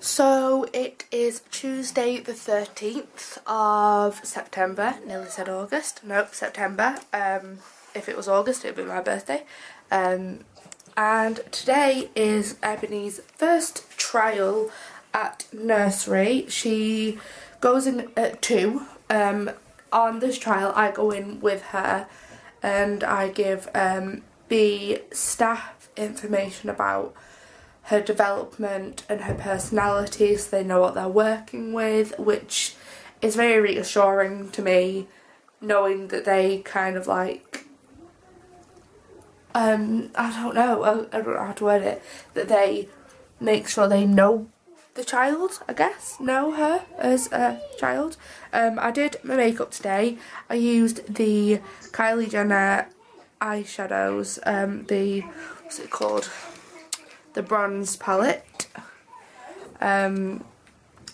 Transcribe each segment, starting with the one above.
So it is Tuesday the 13th of September, nearly said August, nope, September. If it was August it would be my birthday. And today is Ebony's first trial at nursery. She goes in at 2. On this trial I go in with her and I give the staff information about her development and her personality, so they know what they're working with, which is very reassuring to me, knowing that they kind of like I don't know how to word it, that they make sure they know the child, I guess, know her as a child. I did my makeup today. I used the Kylie Jenner eyeshadows, what's it called? The bronze palette, as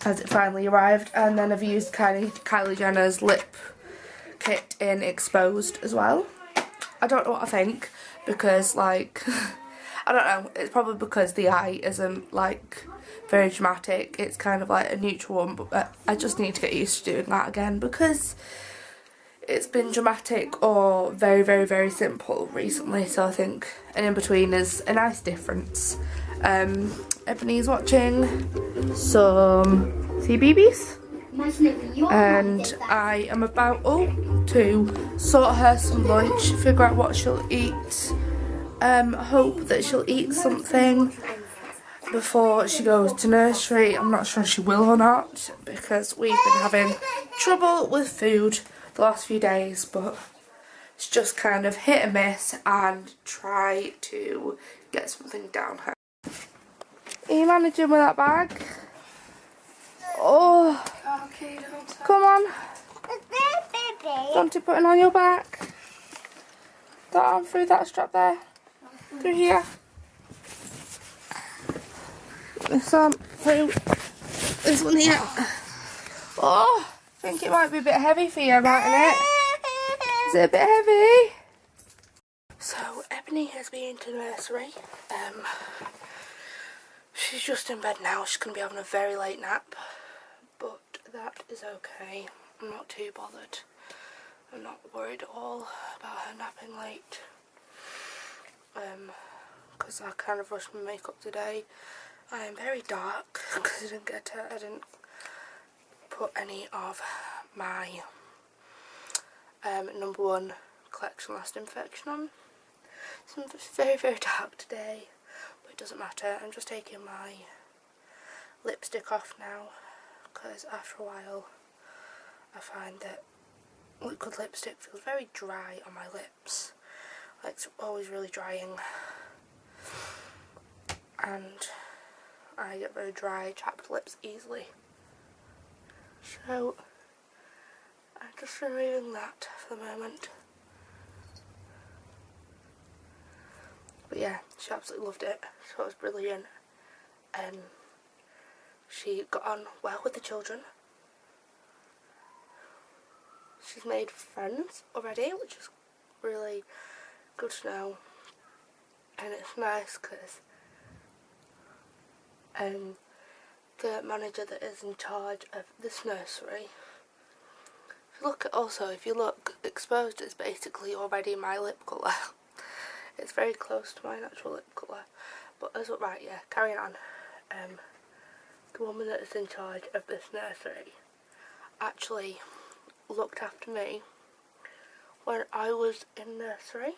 it finally arrived, and then I've used Kylie Jenner's lip kit in Exposed as well. I don't know what I think, because like I don't know, it's probably because the eye isn't like very dramatic, it's kind of like a neutral one, but I just need to get used to doing that again because it's been dramatic or very, very, very simple recently, so I think an in-between is a nice difference. Ebony's watching some CBeebies and I am about to sort her some lunch, figure out what she'll eat, hope that she'll eat something before she goes to nursery. I'm not sure she will or not because we've been having trouble with food the last few days, but it's just kind of hit and miss and try to get something down her. Are you managing with that bag? Oh, okay, come on. Don't you put it on your back? That arm through that strap there. Through here. This arm through this one here. Oh, I think it might be a bit heavy for you, mightn't it? Is it a bit heavy? So Ebony has been to nursery. She's just in bed now. She's going to be having a very late nap, but that is okay. I'm not too bothered. I'm not worried at all about her napping late. Because I kind of rushed my makeup today. I am very dark because I didn't put any of my #1 collection last infection on. So I'm just very, very dark today, but it doesn't matter. I'm just taking my lipstick off now because after a while I find that liquid lipstick feels very dry on my lips, like it's always really drying, and I get very dry, chapped lips easily. So I'm just removing that for the moment. But yeah, she absolutely loved it. So it was brilliant. She got on well with the children. She's made friends already, which is really good to know. And it's nice because the manager that is in charge of this nursery, if you look, Exposed is basically already my lip colour. It's very close to my natural lip colour. But right, yeah, carrying on. The woman that is in charge of this nursery actually looked after me when I was in nursery.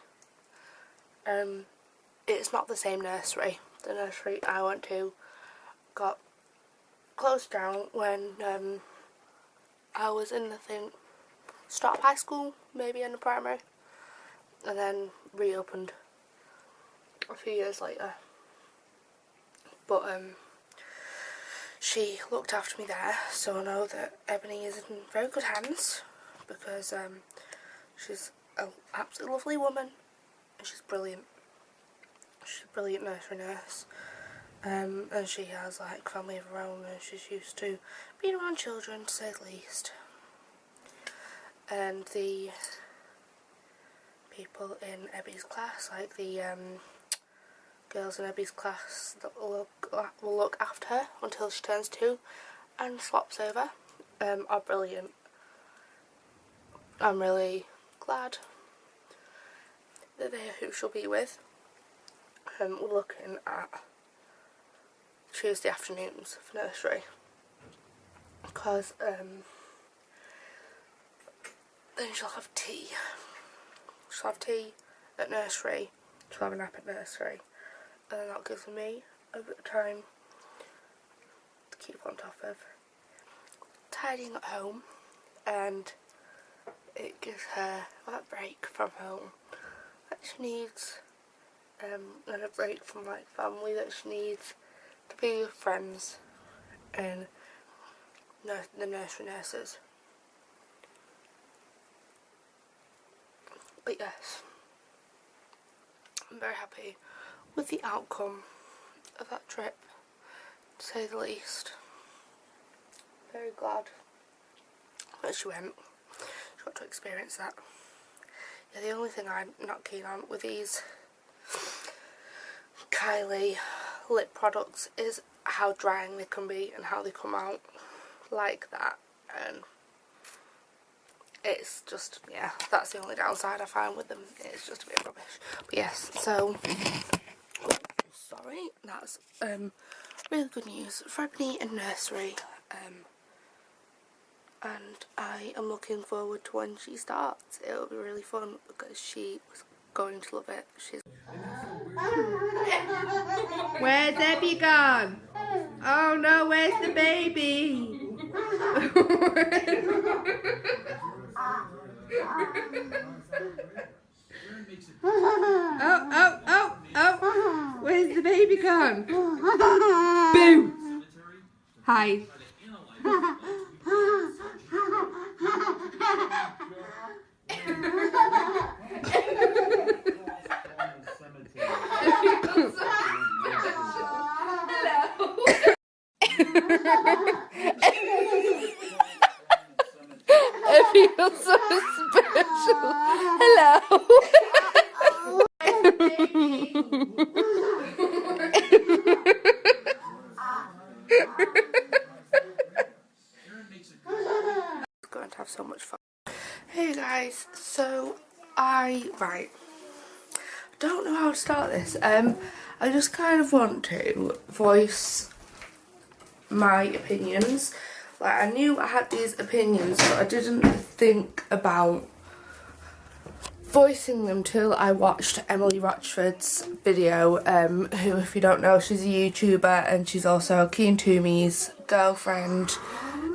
It's not the same nursery. The nursery I went to got closed down when I was in, I think, start of high school, maybe in the primary, and then reopened a few years later. But she looked after me there, so I know that Ebony is in very good hands because she's an absolutely lovely woman and she's brilliant. She's a brilliant nursery nurse. And she has like family of her own and she's used to being around children, to say the least. And the people in Ebby's class, like the girls in Abby's class that will look after her until she turns 2 and swaps over are brilliant. I'm really glad that they are who she'll be with. We're looking at Tuesday afternoons for nursery, because then she'll have tea. She'll have tea at nursery, she'll have a nap at nursery, and then that gives me a bit of time to keep on top of tidying at home, and it gives her that break from home that she needs, and a break from like family that she needs to be with friends and the nursery nurses. But yes, I'm very happy with the outcome of that trip, to say the least. Very glad that she went. She got to experience that. Yeah, the only thing I'm not keen on with these Kylie lip products is how drying they can be and how they come out like that, and it's just, yeah, that's the only downside I find with them. It's just a bit rubbish. But yes, so sorry, that's really good news for Ebony and nursery, and I am looking forward to when she starts. It'll be really fun because she was going to love it. She's Where's Abby gone? Oh no, where's the baby? Oh, where's the baby gone? Boo! Hi. I feel so special. Hello. Going to have so much fun. Hey guys, so I don't know how to start this. I just kind of want to voice my opinions. Like, I knew I had these opinions, but I didn't think about voicing them till I watched Emily Rochford's video, who, if you don't know, she's a YouTuber and she's also Kian Toomey's girlfriend,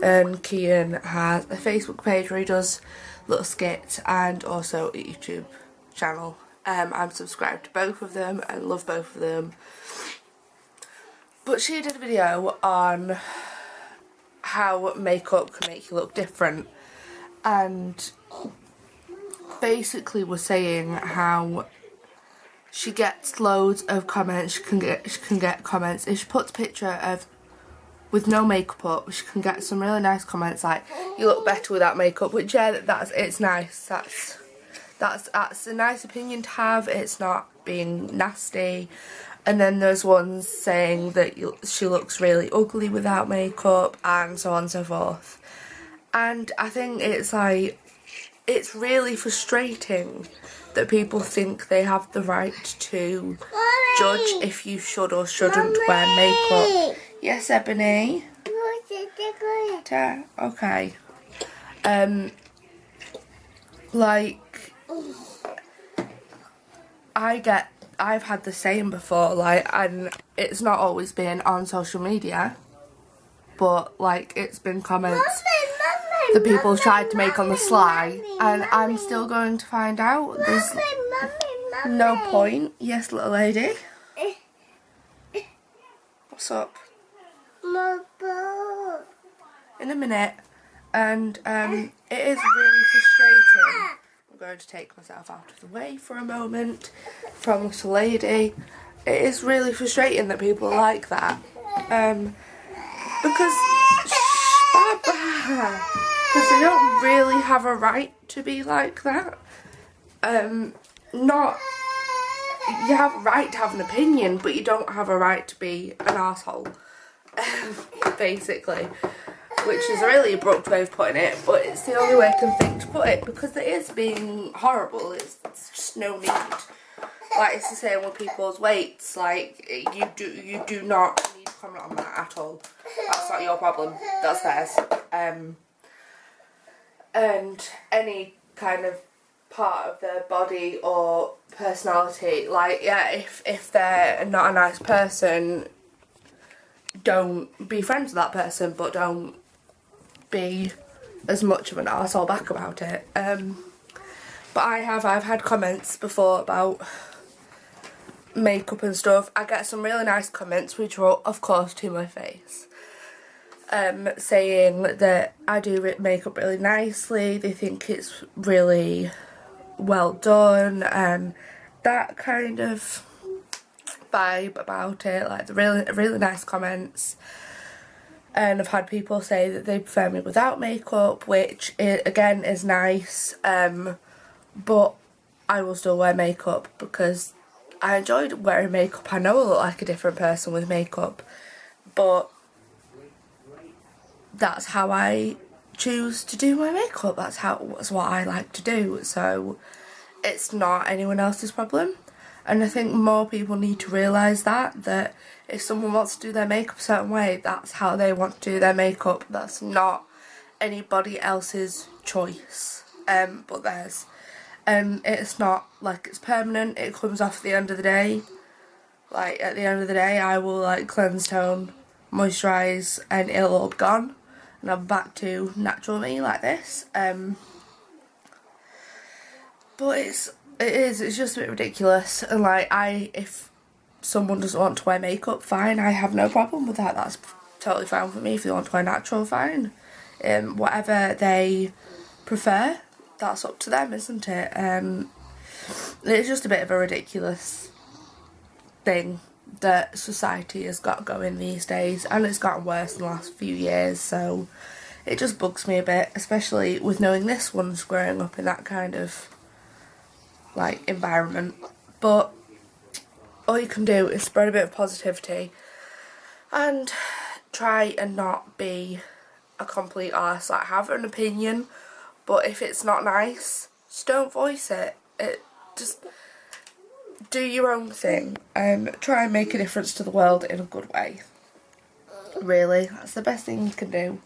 and Kian has a Facebook page where he does little skits and also a YouTube channel. I'm subscribed to both of them and love both of them. But she did a video on how makeup can make you look different, and basically was saying how she gets loads of comments. She can get comments if she puts a picture of with no makeup up. She can get some really nice comments like, "You look better without makeup," which, yeah, it's nice. That's a nice opinion to have. It's not being nasty. And then there's ones saying that she looks really ugly without makeup, and so on and so forth. And I think it's like, it's really frustrating that people think they have the right to judge if you should or shouldn't wear makeup. Yes, Ebony? Okay. Like, I've had the same before, like, and it's not always been on social media, but like, it's been comments that people tried to make on the sly, and I'm still going to find out. There's no point. Yes, little lady. What's up? In a minute. And it is really frustrating. I'm going to take myself out of the way for a moment from little lady. It is really frustrating that people are like that. Because they don't really have a right to be like that. Not you have a right to have an opinion, but you don't have a right to be an arsehole. Basically. Which is a really abrupt way of putting it, but it's the only way I can think to put it, because it is being horrible. It's just no need. Like, it's the same with people's weights. Like, you do not need to comment on that at all. That's not your problem. That's theirs. And any kind of part of their body or personality, like, yeah, if they're not a nice person, don't be friends with that person, but don't be as much of an arsehole back about it. But I've had comments before about makeup and stuff. I get some really nice comments, which are of course to my face, saying that I do makeup really nicely, they think it's really well done, and that kind of vibe about it, like the really nice comments. And I've had people say that they prefer me without makeup, which again is nice, but I will still wear makeup because I enjoyed wearing makeup. I know I look like a different person with makeup, but that's how I choose to do my makeup. That's what I like to do, so it's not anyone else's problem. And I think more people need to realise that if someone wants to do their makeup a certain way, that's how they want to do their makeup. That's not anybody else's choice, but theirs. And it's not like it's permanent, it comes off at the end of the day. Like, at the end of the day, I will like cleanse, tone, moisturise, and it'll all be gone. And I'm back to natural me like this. But it's just a bit ridiculous. And like, if someone doesn't want to wear makeup, fine, I have no problem with that. That's totally fine with me. If they want to wear natural, fine. Whatever they prefer, that's up to them, isn't it? It's just a bit of a ridiculous thing that society has got going these days, and it's gotten worse in the last few years, so it just bugs me a bit, especially with knowing this one's growing up in that kind of like environment. But all you can do is spread a bit of positivity and try and not be a complete arse. Like, have an opinion, but if it's not nice, just don't voice it. Just do your own thing and try and make a difference to the world in a good way. Really, that's the best thing you can do.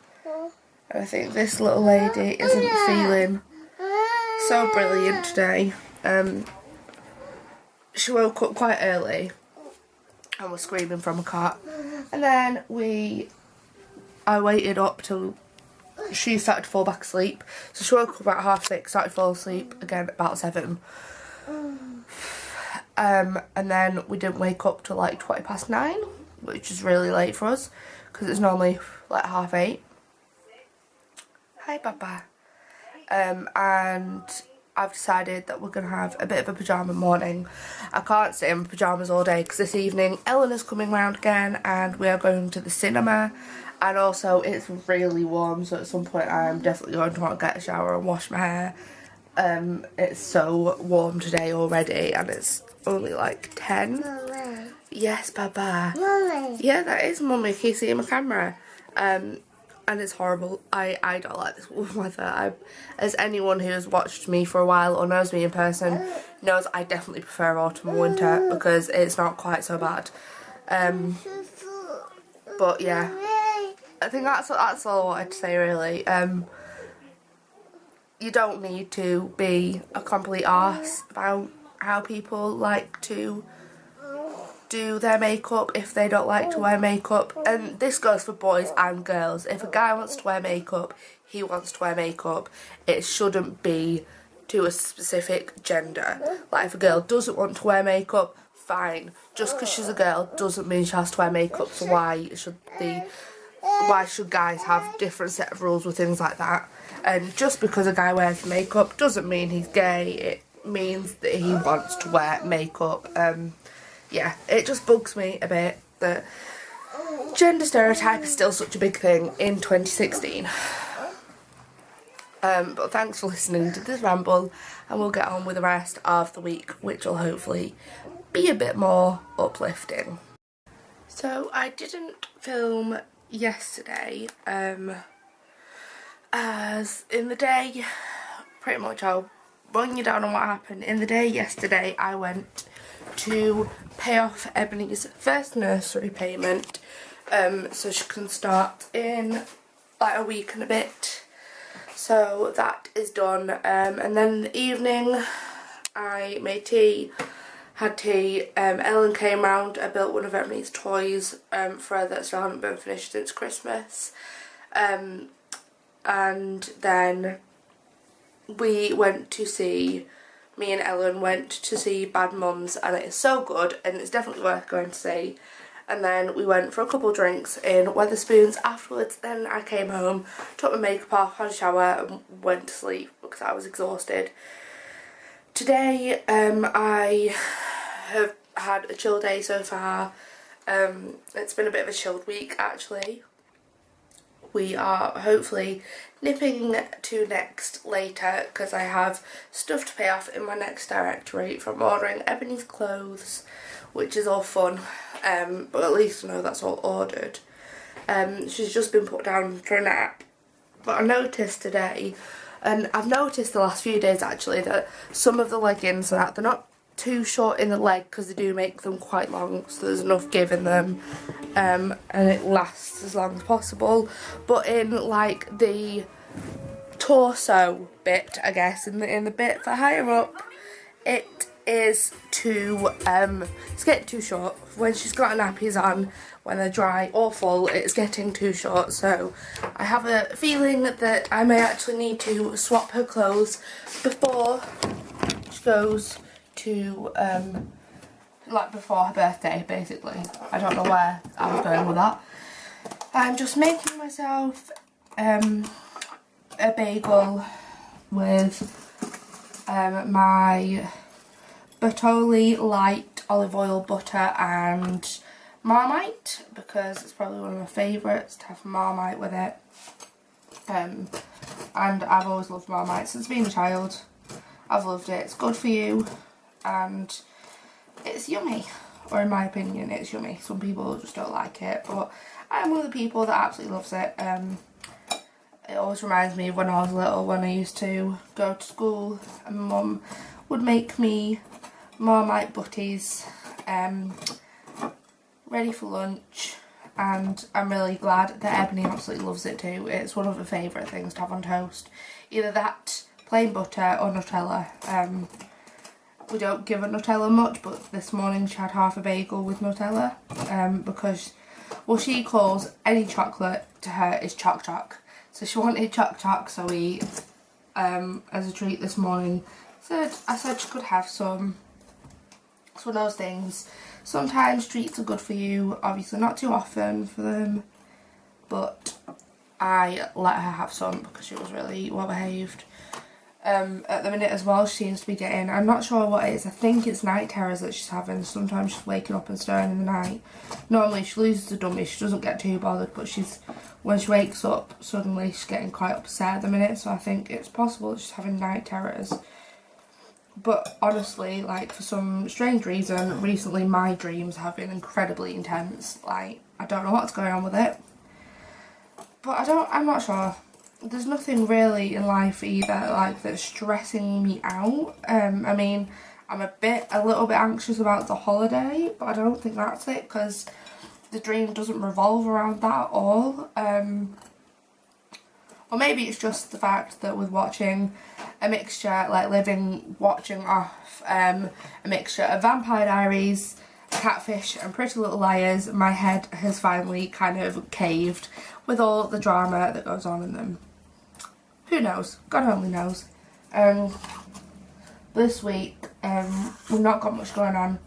And I think this little lady isn't feeling so brilliant today. She woke up quite early and was screaming from a cot, and then I waited up till she started to fall back asleep. So she woke up about 6:30, started to fall asleep again at about 7. And then we didn't wake up till like 9:20, which is really late for us because it's normally like 8:30. Hi, Papa. And I've decided that we're going to have a bit of a pyjama morning. I can't sit in pyjamas all day because this evening Eleanor's coming round again and we are going to the cinema, and also it's really warm, so at some point I'm definitely going to want to get a shower and wash my hair. It's so warm today already and it's only like 10. Mama. Yes, Papa. Mummy. Yeah, that is Mummy. Can you see my camera? And it's horrible. I don't like this weather. As anyone who has watched me for a while or knows me in person knows, I definitely prefer autumn and winter because it's not quite so bad. But yeah, I think that's all I wanted to say really. You don't need to be a complete arse about how people like to do their makeup if they don't like to wear makeup, and this goes for boys and girls. If a guy wants to wear makeup, he wants to wear makeup. It shouldn't be to a specific gender. Like, if a girl doesn't want to wear makeup, fine. Just because she's a girl doesn't mean she has to wear makeup, so why should guys have different set of rules with things like that? And just because a guy wears makeup doesn't mean he's gay. It means that he wants to wear makeup. Yeah, it just bugs me a bit that gender stereotype is still such a big thing in 2016. But thanks for listening to this ramble, and we'll get on with the rest of the week, which will hopefully be a bit more uplifting. So I didn't film yesterday, as in the day, pretty much I'll run you down on what happened. In the day yesterday I went to pay off Ebony's first nursery payment, so she can start in like a week and a bit. So that is done, and then in the evening I made tea, had tea, Ellen came round, I built one of Ebony's toys for her that still haven't been finished since Christmas, and then we went to see, me and Ellen went to see Bad Mums, and it is so good and it's definitely worth going to see. And then we went for a couple of drinks in Wetherspoons afterwards. Then I came home, took my makeup off, had a shower and went to sleep because I was exhausted. Today I have had a chill day so far. It's been a bit of a chilled week actually. We are hopefully nipping to Next later because I have stuff to pay off in my Next directory from ordering Ebony's clothes, which is all fun, but at least I know that's all ordered. She's just been put down for a nap, but I noticed today, and I've noticed the last few days actually, that some of the leggings they're not too short in the leg because they do make them quite long, so there's enough give in them, and it lasts as long as possible. But in like the torso bit, I guess, in the bit for higher up, it is too it's getting too short. When she's got her nappies on, when they're dry or full, it's getting too short. So I have a feeling that I may actually need to swap her clothes before she goes to like before her birthday, basically. I don't know where I was going with that. I'm just making myself a bagel with my Bertolli light olive oil butter and Marmite, because it's probably one of my favourites to have Marmite with it. And I've always loved Marmite since being a child. I've loved it. It's good for you and it's yummy, or in my opinion it's yummy. Some people just don't like it, but I'm one of the people that absolutely loves it. It always reminds me of when I was little, when I used to go to school and my mum would make me Marmite butties ready for lunch, and I'm really glad that Ebony absolutely loves it too. It's one of her favourite things to have on toast. Either that, plain butter or Nutella. We don't give her Nutella much, but this morning she had half a bagel with Nutella, because, well, she calls any chocolate to her is choc choc. So she wanted choc choc, so we, as a treat this morning, I said she could have some. It's one of those things. Sometimes treats are good for you, obviously not too often for them, but I let her have some because she was really well behaved. At the minute as well, she seems to be getting, I'm not sure what it is, I think it's night terrors that she's having. Sometimes she's waking up and stirring in the night. Normally she loses the dummy, she doesn't get too bothered, but when she wakes up suddenly she's getting quite upset at the minute, so I think it's possible that she's having night terrors. But honestly, like, for some strange reason, recently my dreams have been incredibly intense. Like, I don't know what's going on with it, but I'm not sure. There's nothing really in life either, like, that's stressing me out. I mean, I'm a little bit anxious about the holiday, but I don't think that's it, because the dream doesn't revolve around that at all. Or maybe it's just the fact that with watching a mixture, like watching off a mixture of Vampire Diaries, Catfish and Pretty Little Liars, my head has finally kind of caved with all the drama that goes on in them. Who knows? God only knows. This week, we've not got much going on.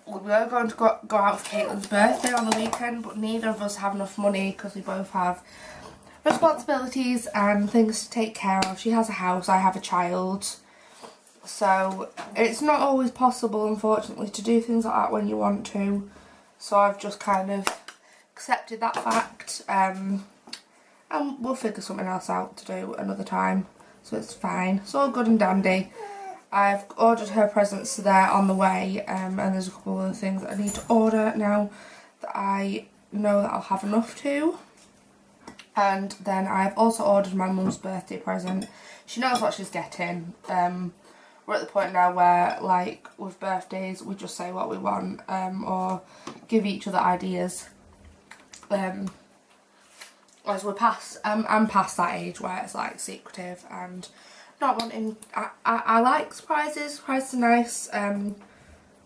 We were going to go out for Caitlin's birthday on the weekend, but neither of us have enough money because we both have responsibilities and things to take care of. She has a house, I have a child. So it's not always possible, unfortunately, to do things like that when you want to. So I've just kind of accepted that fact. And and we'll figure something else out to do another time, so it's fine. It's all good and dandy. I've ordered her presents, so they're on the way, and there's a couple of other things that I need to order now that I know that I'll have enough to. And then I've also ordered my mum's birthday present. She knows what she's getting. We're at the point now where, like, with birthdays, we just say what we want, or give each other ideas. As we're past, I'm past that age where it's like secretive and not wanting. I like surprises. Surprises are nice.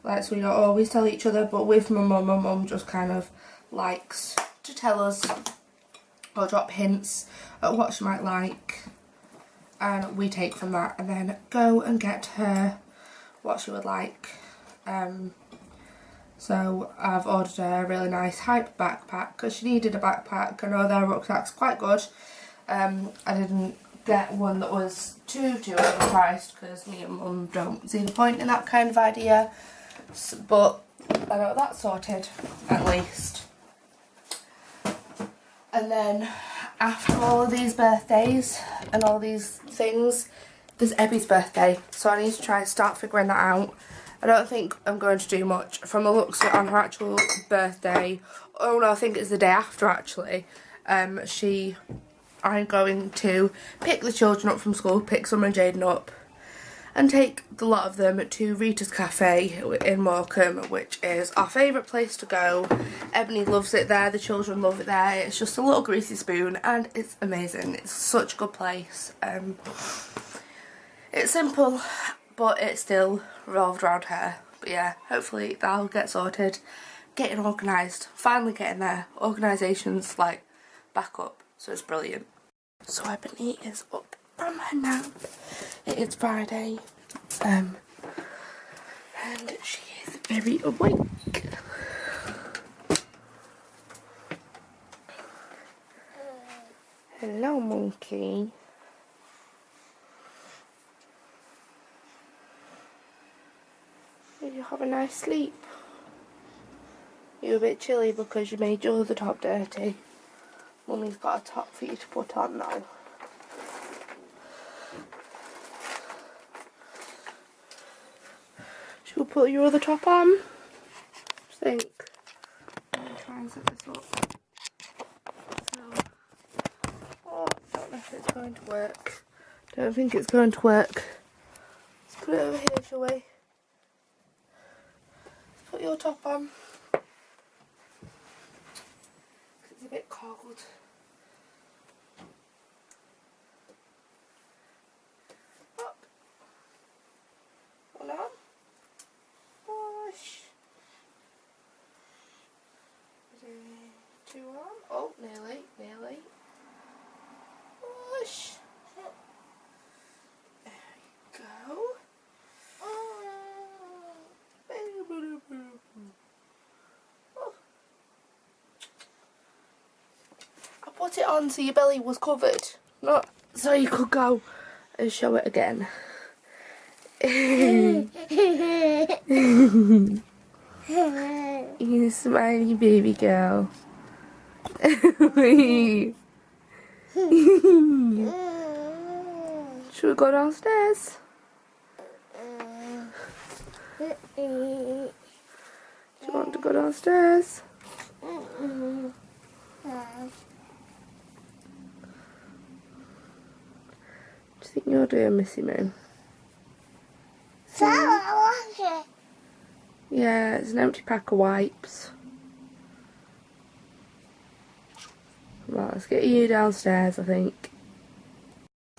Like, so we don't always tell each other, but with my mum just kind of likes to tell us or drop hints at what she might like, and we take from that and then go and get her what she would like. So I've ordered her a really nice hype backpack because she needed a backpack. I know their rucksack's quite good. I didn't get one that was too overpriced because me and mum don't see the point in that kind of idea, but I got that sorted at least. And then after all of these birthdays and all these things, there's Ebby's birthday, so I need to try and start figuring that out. I don't think I'm going to do much from the looks of it on her actual birthday. Oh no, I think it's the day after actually. I'm going to pick the children up from school, pick Summer and Jaden up, and take the lot of them to Rita's Cafe in Morecambe, which is our favourite place to go. Ebony loves it there, the children love it there. It's just a little greasy spoon and it's amazing. It's such a good place. It's simple, but it's still revolved around her. But yeah, hopefully that'll get sorted. Getting organised, finally getting there. Organisation's like back up, so it's brilliant. So Ebony is up from her nap. It is Friday, and she is very awake. Hello, monkey. Did you have a nice sleep? You're a bit chilly because you made your other top dirty. Mummy's got a top for you to put on now. Should we put your other top on? What do you think? I'm going to try and set this up. So, oh, I don't know if it's going to work. Don't think it's going to work. Let's put it over here, shall we? Let's put your top on. It's a bit cold. Up. Hold on. Push. Two on. Oh, nearly. Push. There you go. Oh. I put it on so your belly was covered, not so you could go and show it again. You smiley baby girl. Should we go downstairs? Do you want to go downstairs? What do you think you're doing, Missy Moon? Yeah, it's an empty pack of wipes. Right, let's get you downstairs, I think.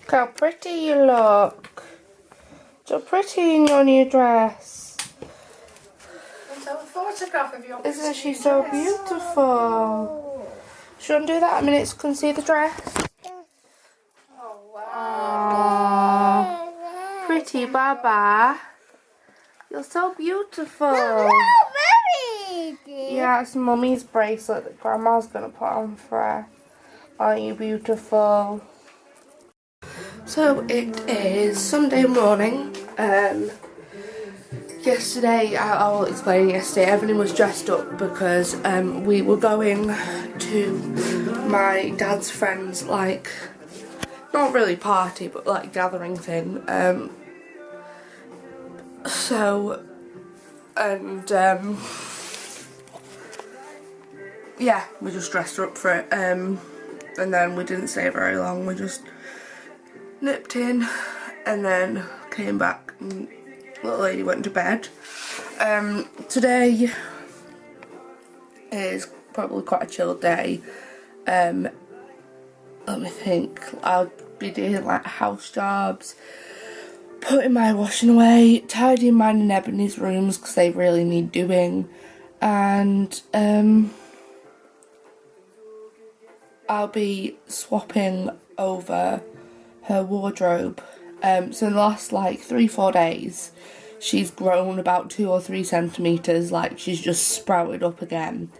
Look how pretty you look. So pretty in your new dress. A photograph of your Isn't she so beautiful? Should I undo that a minute so you can see the dress? Oh wow. Aww. Pretty Baba. You're so beautiful. Yeah, it's Mummy's bracelet that Grandma's going to put on for her. Aren't you beautiful? So it is Sunday morning. Yesterday, I will explain, yesterday everything was dressed up because we were going to my dad's friend's, like, not really party, but like gathering thing. Yeah, we just dressed her up for it, and then we didn't stay very long, we just nipped in and then came back and little lady went to bed. Today is probably quite a chill day. Let me think. I'll be doing like house jobs, putting my washing away, tidying mine and Ebony's rooms because they really need doing, and I'll be swapping over her wardrobe. So in the last like 3-4 days she's grown about 2 or 3 centimetres, like she's just sprouted up again.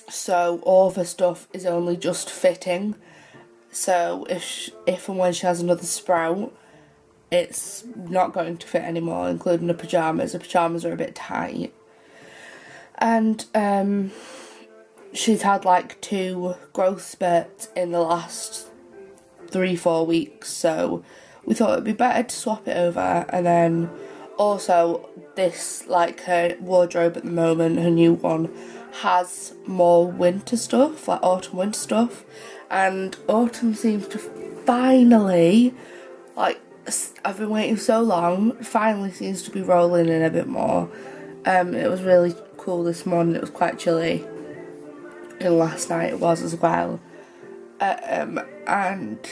So all of her stuff is only just fitting, so if and when she has another sprout, it's not going to fit anymore, including the pyjamas. The pyjamas are a bit tight. And she's had like 2 growth spurts in the last 3-4 weeks, so we thought it'd be better to swap it over. And then also this, like, her wardrobe at the moment, her new one, has more winter stuff, like autumn winter stuff, and autumn seems to finally, like, I've been waiting so long, finally seems to be rolling in a bit more. It was really cool this morning, it was quite chilly, and last night it was as well. And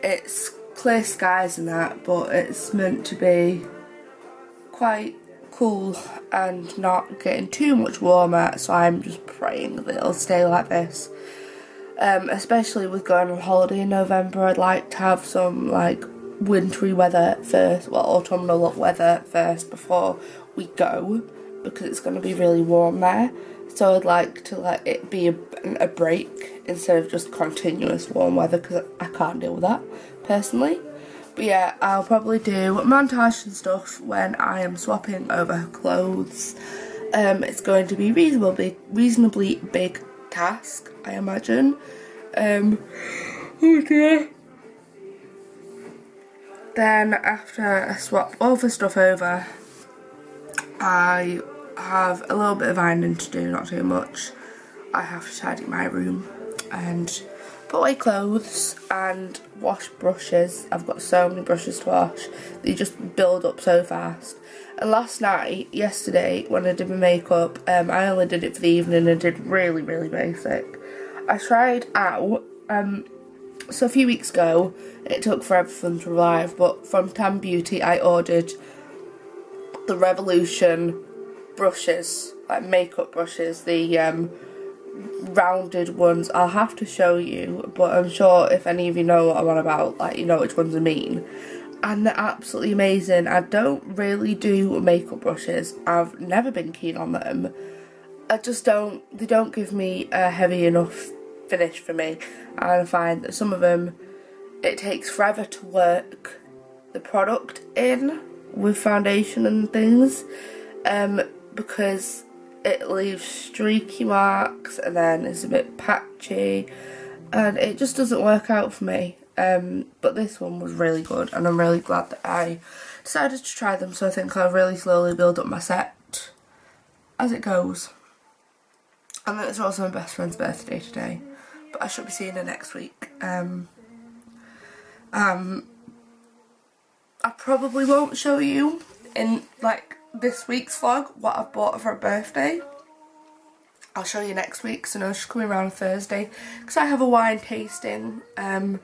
it's clear skies and that, but it's meant to be quite cool and not getting too much warmer, so I'm just praying that it'll stay like this. Especially with going on holiday in November, I'd like to have some like wintry weather first, well, autumnal weather first before we go, because it's going to be really warm there. So I'd like to let it be a break instead of just continuous warm weather, because I can't deal with that personally. But yeah, I'll probably do montage and stuff when I am swapping over her clothes. It's going to be reasonably big task, I imagine. Oh dear. Then after I swap all the stuff over, I have a little bit of ironing to do, not too much. I have to tidy my room and put away clothes and wash brushes. I've got so many brushes to wash, they just build up so fast. And yesterday, when I did my makeup, I only did it for the evening and did really basic. I tried out, so a few weeks ago, it took forever for them to arrive, but from Tam Beauty I ordered the Revolution brushes, like makeup brushes, the rounded ones. I'll have to show you, but I'm sure if any of you know what I'm on about, like, you know which ones I mean. And they're absolutely amazing. I don't really do makeup brushes, I've never been keen on them. They don't give me a heavy enough finish for me, and I find that some of them, it takes forever to work the product in with foundation and things, because it leaves streaky marks and then it's a bit patchy and it just doesn't work out for me. But this one was really good and I'm really glad that I decided to try them, so I think I'll really slowly build up my set as it goes. And then it's also my best friend's birthday today, but I should be seeing her next week. I probably won't show you in like this week's vlog what I've bought for her birthday. I'll show you next week, so no, she's coming around on Thursday because I have a wine tasting that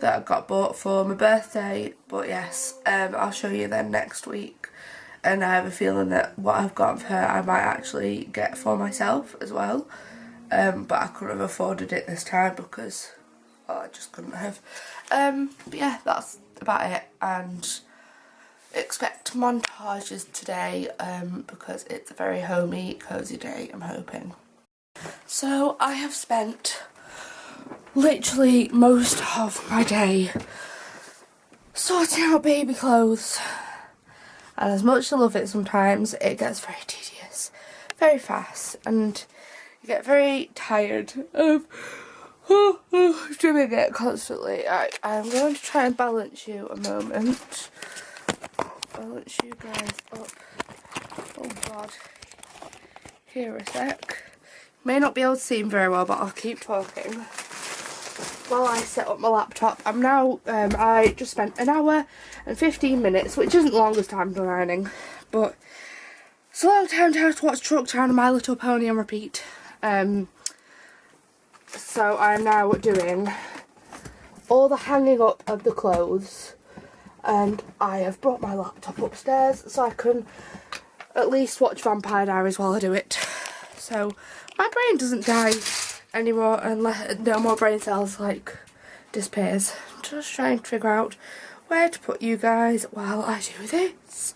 I got bought for my birthday. But yes, I'll show you then next week, and I have a feeling that what I've got for her I might actually get for myself as well, but I couldn't have afforded it this time because, well, I just couldn't have. But yeah, that's about it, and expect montages today because it's a very homey, cosy day, I'm hoping. So I have spent literally most of my day sorting out baby clothes. And as much as I love it, sometimes it gets very tedious, very fast, and you get very tired of doing it constantly. I'm going to try and balance you a moment. Balance you guys up. Oh god. Here a sec. May not be able to see him very well, but I'll keep talking while I set up my laptop. I'm now, I just spent an hour and 15 minutes, which isn't the longest time for ironing, but it's a long time to watch Truck Town and My Little Pony on repeat. So I'm now doing all the hanging up of the clothes, and I have brought my laptop upstairs so I can at least watch Vampire Diaries while I do it. So my brain doesn't die anymore unless no more brain cells like disappears. I'm just trying to figure out where to put you guys while I do this.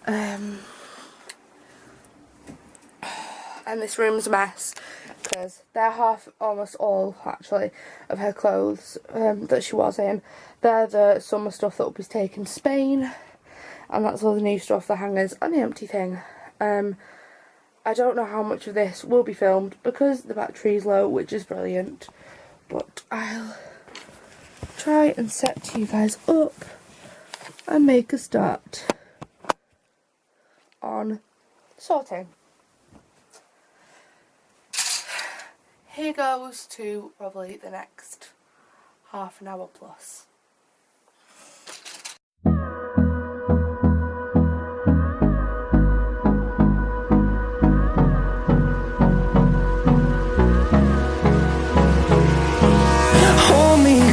And this room's a mess because they're almost all actually of her clothes that she was in. They're the summer stuff that will be taken to Spain, and that's all the new stuff, the hangers and the empty thing. I don't know how much of this will be filmed because the battery's low, which is brilliant, but I'll try and set you guys up and make a start on sorting. Here goes to probably the next half an hour plus.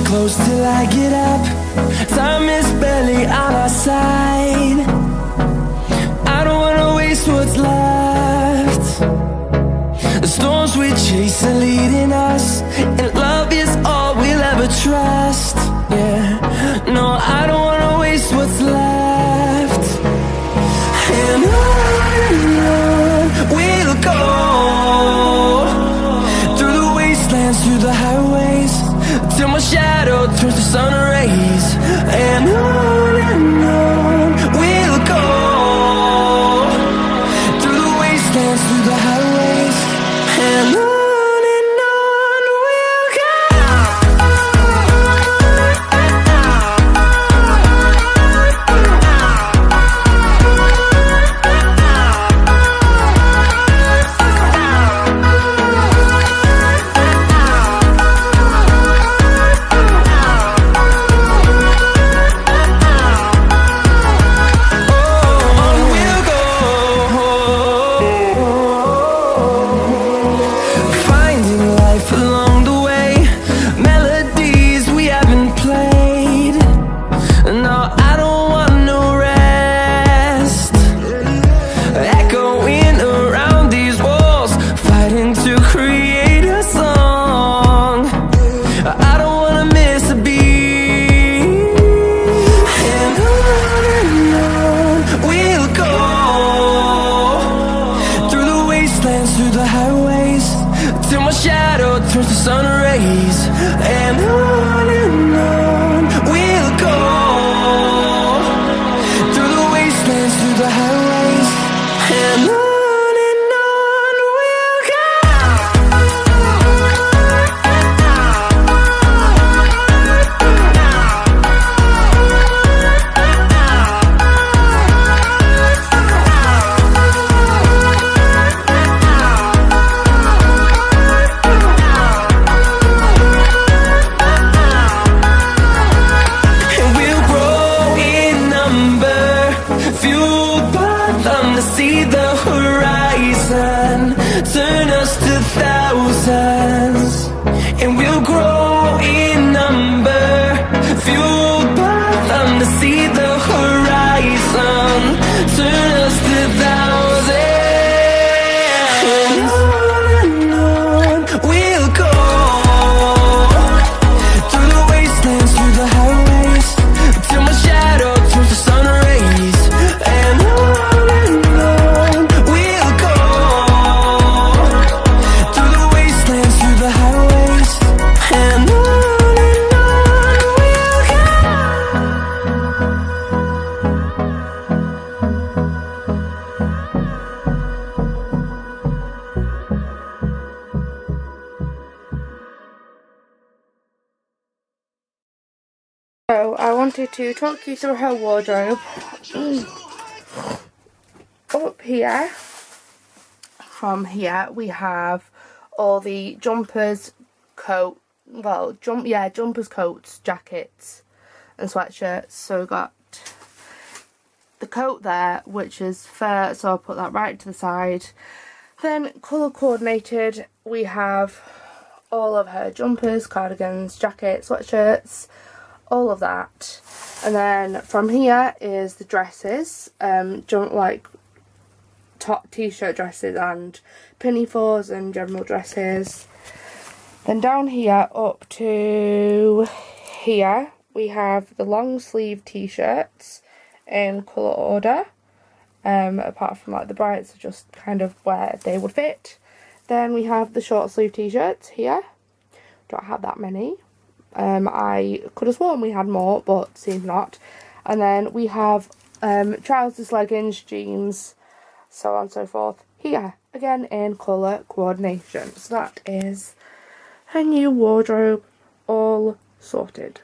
Close till I get up. Time is barely on our side. I don't wanna waste what's left. The storms we chase are leading us, and love is all we'll ever trust. Yeah, no, I don't wanna waste what's left. And on we'll go, through the wastelands, through the highways, till my shadow turns to sun rays. And on we'll go, through the wastelands, through the highways, and on we'll go. Through the highways, till my shadow turns to sun rays. And on we'll go, through the wastelands, through the highways, and on we'll go. wanted to talk you through her wardrobe. Up here, from here, we have all the jumpers, jumpers, coats, jackets and sweatshirts. So we've got the coat there, which is fur, so I'll put that right to the side. Then colour coordinated, we have all of her jumpers, cardigans, jackets, sweatshirts, all of that. And then from here is the dresses, like top t-shirt dresses and pinafores and general dresses. Then down here up to here we have the long sleeve t-shirts in colour order, apart from like the brights are just kind of where they would fit. Then we have the short sleeve t-shirts here. Don't have that many. I could have sworn we had more, but seems not. And then we have trousers, leggings, jeans, so on and so forth here, again in colour coordination. So that is her new wardrobe all sorted.